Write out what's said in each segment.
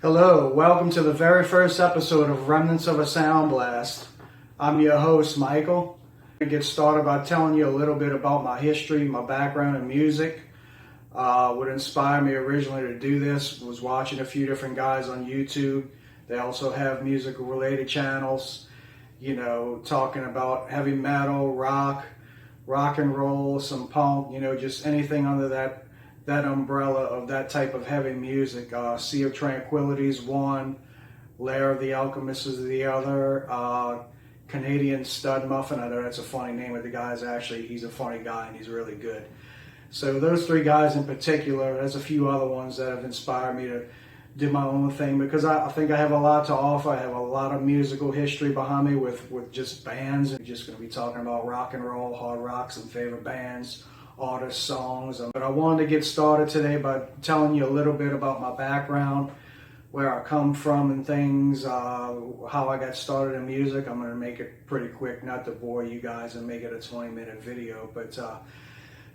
Hello, welcome to the very first episode of Remnants of a Sound Blast. I'm your host, Michael. I'm going to get started by telling you a little bit about my history, my background in music. What inspired me originally to do this was watching a few different guys on YouTube. They also have musical related channels, talking about heavy metal, rock and roll, some punk, just anything under that umbrella of that type of heavy music. Sea of Tranquility is one, Lair of the Alchemist is the other, Canadian Stud Muffin, I know that's a funny name, but the guy's he's a funny guy and he's really good. So those three guys in particular, there's a few other ones that have inspired me to do my own thing because I think I have a lot to offer. I have a lot of musical history behind me with just bands. I'm just going to be talking about rock and roll, hard rock, some favorite bands, artists, songs. But I wanted to get started today by telling you a little bit about my background, where I come from and things, how I got started in music. I'm going to make it pretty quick, not to bore you guys and make it a 20-minute video. But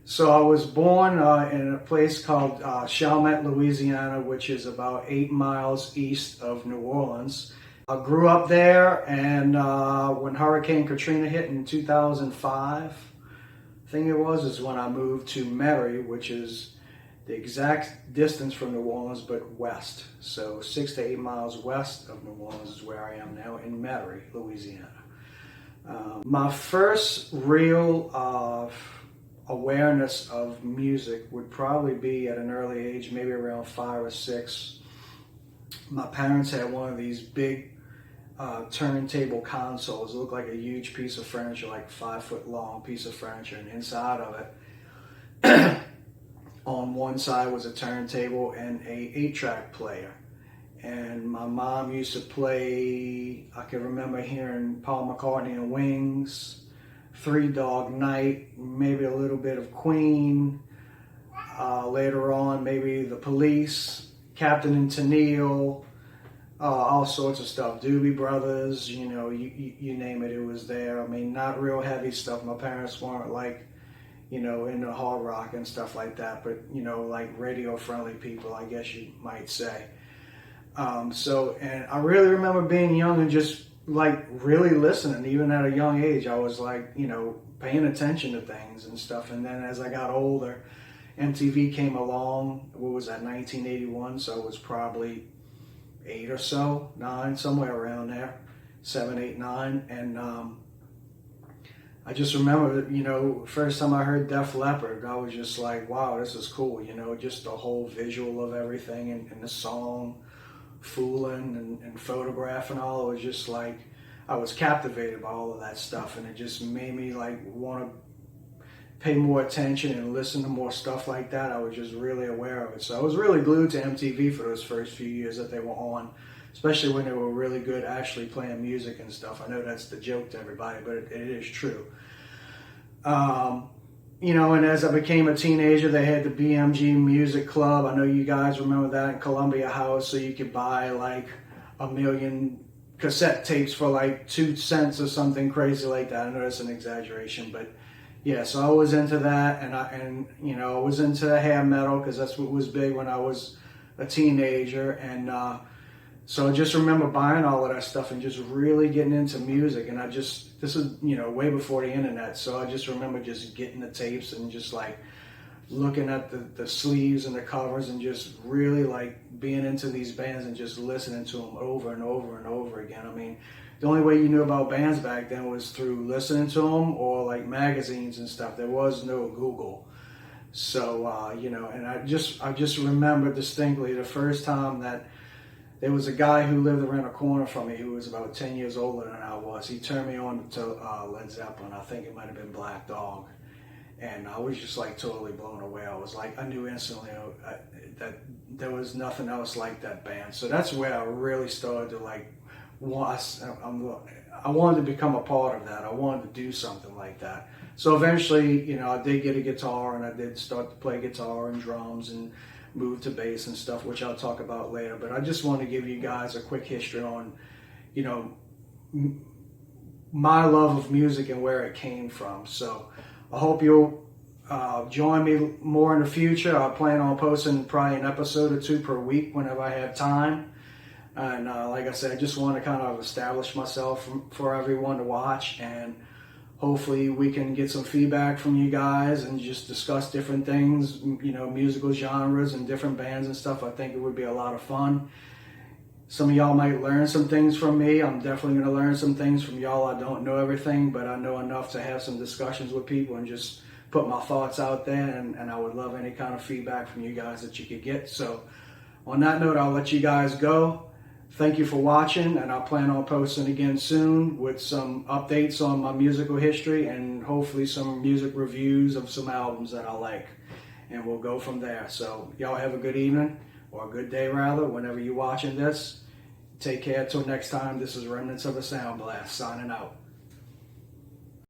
so I was born in a place called Chalmette, Louisiana, which is about 8 miles east of New Orleans. I grew up there, and when Hurricane Katrina hit in 2005, I think it is when I moved to Metairie, which is the exact distance from New Orleans, but west. So 6 to 8 miles west of New Orleans is where I am now, in Metairie, Louisiana. My first real awareness of music would probably be at an early age, maybe around 5 or 6. My parents had one of these big turntable consoles. It looked like a huge piece of furniture, like 5 foot long piece of furniture, and inside of it on one side was a turntable and a 8-track player. And my mom used to play, I can remember hearing Paul McCartney and Wings, Three Dog Night, maybe a little bit of Queen, later on maybe The Police, Captain and Tennille, all sorts of stuff, Doobie Brothers, you name it, it was there. I mean, not real heavy stuff. My parents weren't into hard rock and stuff like that, but like radio friendly people, I guess you might say. And I really remember being young and just really listening. Even at a young age, I was paying attention to things and stuff. And then as I got older, MTV came along. What was that, 1981? So it was probably 8 or so, 9, somewhere around there, 7, 8, 9. And I just remember, first time I heard Def Leppard, I was just like, wow, this is cool. Just the whole visual of everything and the song, Foolin' and Photograph and all. It was just like, I was captivated by all of that stuff, and it just made me want to pay more attention and listen to more stuff like that. I was just really aware of it. So I was really glued to MTV for those first few years that they were on, especially when they were really good actually playing music and stuff. I know that's the joke to everybody, but it is true. And as I became a teenager, they had the BMG Music Club. I know you guys remember that in Columbia House, so you could buy a million cassette tapes for 2 cents or something crazy like that. I know that's an exaggeration, but yeah, so I was into that, and I was into the hair metal because that's what was big when I was a teenager, and so I just remember buying all of that stuff and just really getting into music. And this is way before the internet, so I just remember just getting the tapes and just looking at the sleeves and the covers and just really being into these bands and just listening to them over and over and over again. I mean, the only way you knew about bands back then was through listening to them or magazines and stuff. There was no Google. So, and I just remember distinctly the first time that there was a guy who lived around the corner from me who was about 10 years older than I was. He turned me on to Led Zeppelin. I think it might have been Black Dog. And I was just totally blown away. I was I knew instantly that there was nothing else like that band. So that's where I really started to I wanted to become a part of that. I wanted to do something like that. So eventually, I did get a guitar, and I did start to play guitar and drums and move to bass and stuff, which I'll talk about later. But I just want to give you guys a quick history on, my love of music and where it came from. So I hope you'll join me more in the future. I plan on posting probably an episode or 2 per week whenever I have time. And like I said, I just want to kind of establish myself for everyone to watch, and hopefully we can get some feedback from you guys and just discuss different things, musical genres and different bands and stuff. I think it would be a lot of fun. Some of y'all might learn some things from me. I'm definitely going to learn some things from y'all. I don't know everything, but I know enough to have some discussions with people and just put my thoughts out there, and I would love any kind of feedback from you guys that you could get. So on that note, I'll let you guys go. Thank you for watching, and I plan on posting again soon with some updates on my musical history and hopefully some music reviews of some albums that I like. And we'll go from there. So y'all have a good evening, or a good day rather, whenever you're watching this. Take care till next time. This is Remnants of a Sound Blast signing out.